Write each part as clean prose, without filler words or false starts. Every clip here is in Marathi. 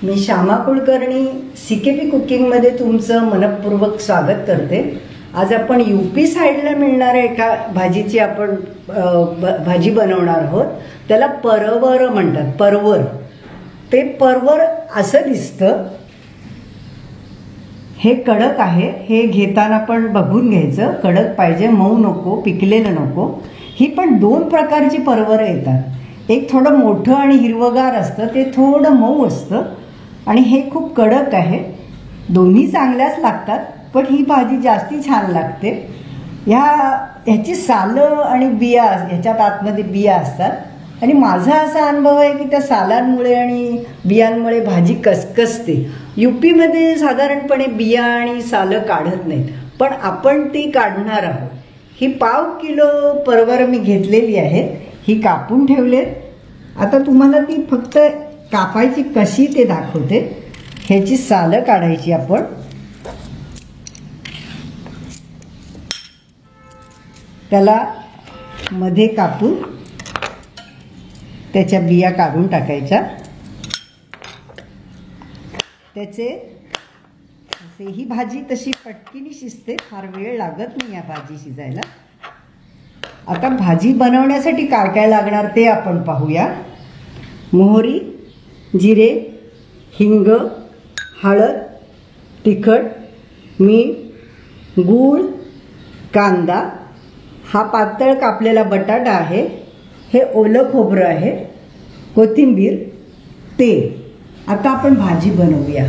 मी श्यामा कुलकर्णी सीकेपी कुकिंगमध्ये तुमचं मनपूर्वक स्वागत करते। आज आपण यूपी साईडला मिळणाऱ्या एका भाजीची आपण भाजी बनवणार आहोत। त्याला परवर म्हणतात। परवर, ते परवर असं दिसतं। हे कडक आहे, हे घेताना पण बघून घ्यायचं, कडक पाहिजे, मऊ नको, पिकलेलं नको। ही पण दोन प्रकारची परवर येतात। एक थोडं मोठं आणि हिरवगार असतं, ते थोडं मऊ असतं, आणि हे खूप कडक आहे। दोन्ही चांगल्याच लागतात, पण ही भाजी जास्ती छान लागते। ह्याची सालं आणि बिया, ह्याच्यात आतमध्ये बिया असतात, आणि माझा असा अनुभव आहे की त्या सालांमुळे आणि बियांमुळे भाजी कसकसते। यूपीमध्ये साधारणपणे बिया आणि सालं काढत नाहीत, पण आपण ती काढणार आहोत। ही 1/2 किलो परवर मी घेतलेली आहे, ही कापून ठेवले। आता तुम्हाला ती फक्त कापायची कशी ते दाखवते। ह्याची सालं काढायची आपण, त्याला मध्ये कापून त्याच्या बिया काढून टाकायच्या। ही भाजी तशी पटकीने शिजते, फार वेळ लागत नाही या भाजी शिजायला। आता भाजी बनवण्यासाठी काय काय लागणार ते आपण पाहूया। मोहरी, जिरे, हिंग, हळद, तिखट, मीठ, गूळ, कांदा, हा पातळ कापलेला बटाटा आहे, हे ओलं खोबरं आहे, कोथिंबीर, तेल। आता आपण भाजी बनवूया।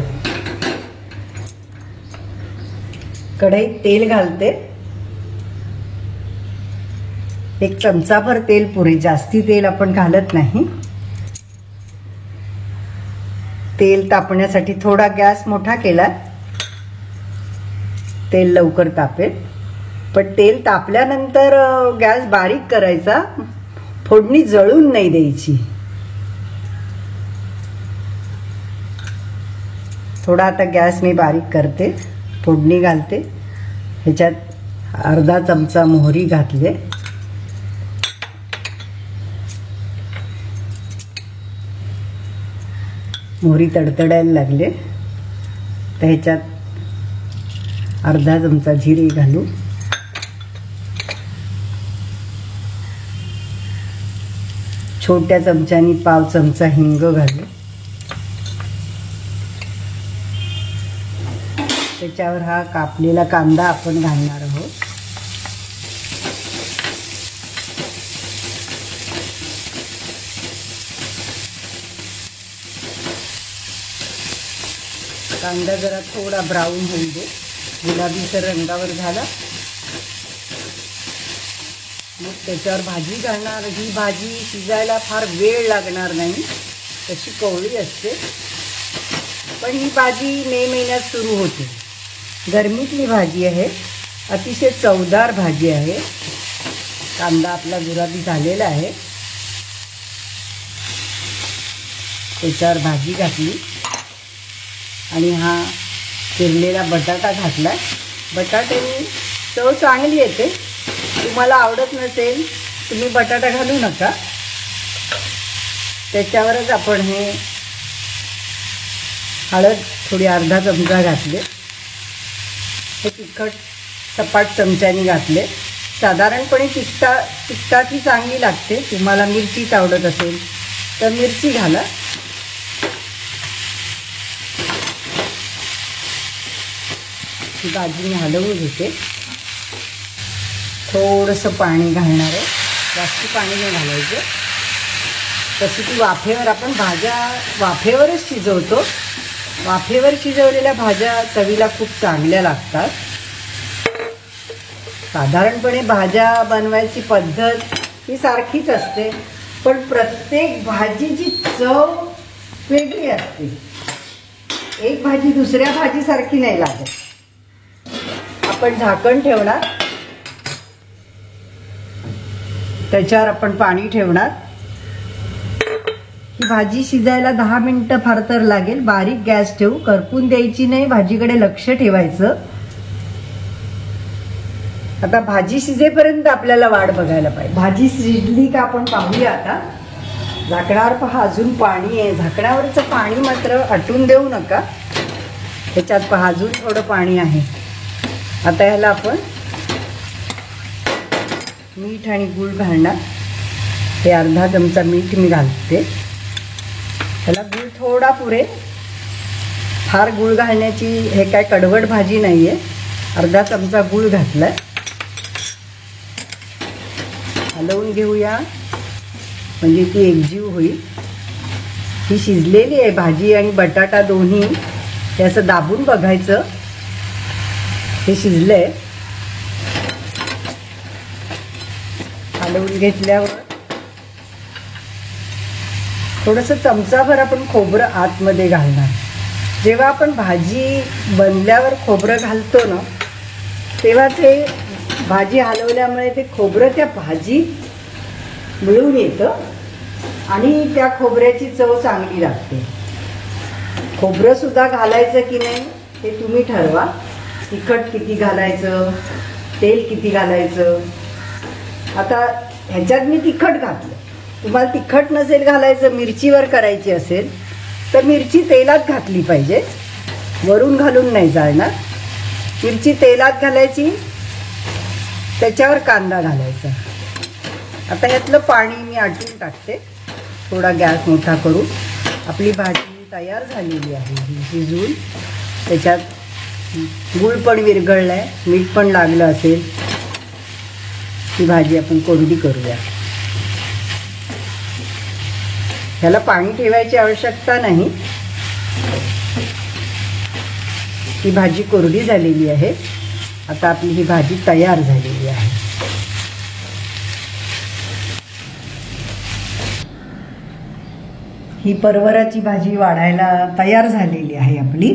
कढईत तेल घालते, 1 चमचाभर तेल पुरे, जास्ती तेल आपण घालत नाही। तेल तापण्यासाठी थोडा गॅस मोठा केला, तेल लवकर तापेल। पण तेल तापल्यानंतर गॅस बारीक करायचा, फोडणी जळून नाही द्यायची। थोडा आता गॅस मी बारीक करते, फोडणी घालते। ह्याच्यात अर्धा चमचा मोहरी घातले, मोहरी तडतडायला लागले तर ह्याच्यात अर्धा चमचा जिरे घालू, छोट्या चमच्यानी 1/2 चमचा हिंग घालू, त्याच्यावर हा कापलेला कांदा आपण घालणार आहोत। कांदा जरा थोडा ब्राऊन होऊ दे, गुलाबीसर रंगावर झाला मग त्याच्यावर भाजी घालणार। ही भाजी शिजायला फार वेळ लागणार नाही, तशी कवळी असते, पण ही भाजी मे महिन्यात सुरू होते। गरमीतली भाजी आहे, अतिशय चवदार भाजी आहे। कांदा आपला गुलाबी झालेला आहे, त्याच्यावर भाजी घातली आणि हा चिरलेला बटाटा घातला। बटाट्याने चव चांगली येते, तुम्हाला आवडत नसेल तुम्ही बटाटा घालू नका। त्याच्यावरच आपण हे हळद थोडी अर्धा चमचा घातले, हे तिखट सपाट चमच्याने घातले। साधारणपणे तिखटाची चांगली लागते, तुम्हाला मिरचीच आवडत असेल तर मिरची घाला। ही भाजी मी हलवून घेते, थोडंसं पाणी घालणार आहे, जास्त पाणी नाही घालायचं। तशी ती वाफेवर, आपण भाज्या वाफेवरच शिजवतो। वाफेवर शिजवलेल्या भाज्या चवीला खूप चांगल्या लागतात। साधारणपणे भाज्या बनवायची पद्धत ही सारखीच असते, पण प्रत्येक भाजीची चव वेगळी असते। एक भाजी दुसऱ्या भाजीसारखी नाही लागत। आपण झाकण ठेवणार, त्याच्यावर आपण पाणी ठेवणार। ही भाजी शिजायला 10 मिनिटं फार तर लागेल। बारीक गॅस ठेवू, करपून द्यायची नाही, भाजीकडे लक्ष ठेवायचं। आता भाजी शिजेपर्यंत आपल्याला वाट बघायला पाहिजे। भाजी शिजली का आपण पाहूया। आता झाकणावर पहा अजून पाणी आहे. झाकणावरचं पाणी मात्र आटून देऊ नका. ह्याच्यात पहा अजून थोडं पाणी आहे. आता ह्याला आपण मीठ आणि गूळ घालणार. हे अर्धा चमचा मीठ मी घालते. ह्याला गूळ थोडा पुरेल. फार गूळ घालण्याची, हे काय कडवट भाजी नाही आहे. अर्धा चमचा गूळ घातला. हलवून घेऊया म्हणजे ती एकजीव होईल. ही शिजलेली आहे भाजी आणि बटाटा दोन्ही. हे असं दाबून बघायचं हे शिजलंय. हलवून घेतल्यावर थोडंसं चमचाभर आपण खोबरं आतमध्ये घालणार. जेव्हा आपण भाजी बनल्यावर खोबरं घालतो ना, तेव्हा ते भाजी हलवल्यामुळे ते खोबरं त्या भाजीत मिळून येतं आणि त्या खोबऱ्याची चव चांगली लागते. खोबरंसुद्धा घालायचं की नाही हे तुम्ही ठरवा. तिखट किती घालायचं, तेल किती घालायचं. आता ह्याच्यात मी तिखट घातलं. तुम्हाला तिखट नसेल घालायचं, मिरचीवर करायची असेल तर मिरची तेलात घातली पाहिजे, वरून घालून नाही चालणार. मिरची तेलात घालायची, त्याच्यावर कांदा घालायचा. आता ह्यातलं पाणी मी आटून टाकते. थोडा गॅस मोठा करून. आपली भाजी तयार झालेली आहे. ही शिजून त्याच्यात गूळ पण विरघळला आहे, मीठ पण लागलं असेल. ही भाजी आपण कोरडी करूया. ह्याला पाणी ठेवायची आवश्यकता नाही. ही भाजी कोरडी झालेली आहे. आता आपली ही भाजी तयार झालेली आहे. ही परवराची भाजी वाढायला तयार झालेली आहे आपली.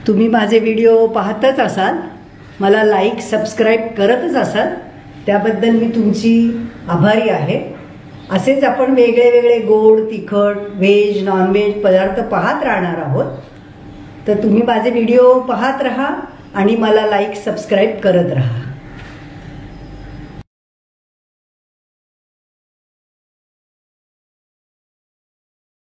तुम्ही माझे व्हिडिओ पाहतच असाल, मला लाईक सबस्क्राईब करतच असाल, त्याबद्दल मी तुमची आभारी आहे. असेच आपण वेगळे वेगळे गोड, तिखट, व्हेज, नॉनव्हेज पदार्थ पाहत राहणार आहोत. तर तुम्ही माझे व्हिडिओ पाहत राहा आणि मला लाईक सबस्क्राईब करत राहा.